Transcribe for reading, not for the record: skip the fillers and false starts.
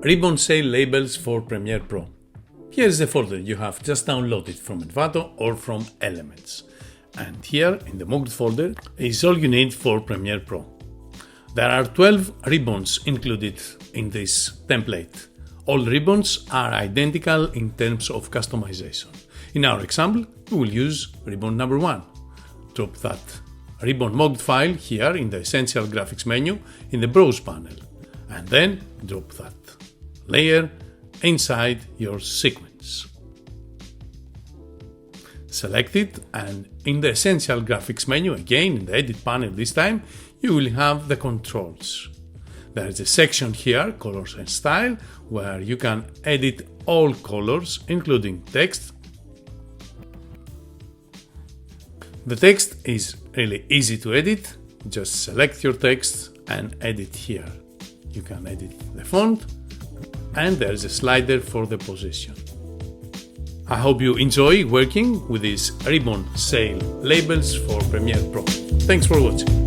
Ribbon Sale Labels for Premiere Pro. Here is the folder you have just downloaded from Envato or from Elements. And here in the mocked folder is all you need for Premiere Pro. There are 12 ribbons included in this template. All ribbons are identical in terms of customization. In our example, we will use ribbon number 1. Drop that ribbon mocked file here in the Essential Graphics menu in the Browse panel, and then drop that layer inside your sequence. Select it, and in the Essential Graphics menu, again in the Edit panel this time, you will have the controls. There is a section here, Colors and Style, where you can edit all colors, including text. The text is really easy to edit. Just select your text and edit here. You can edit the font, and there is a slider for the position. I hope you enjoy working with these ribbon sale labels for Premiere Pro. Thanks for watching.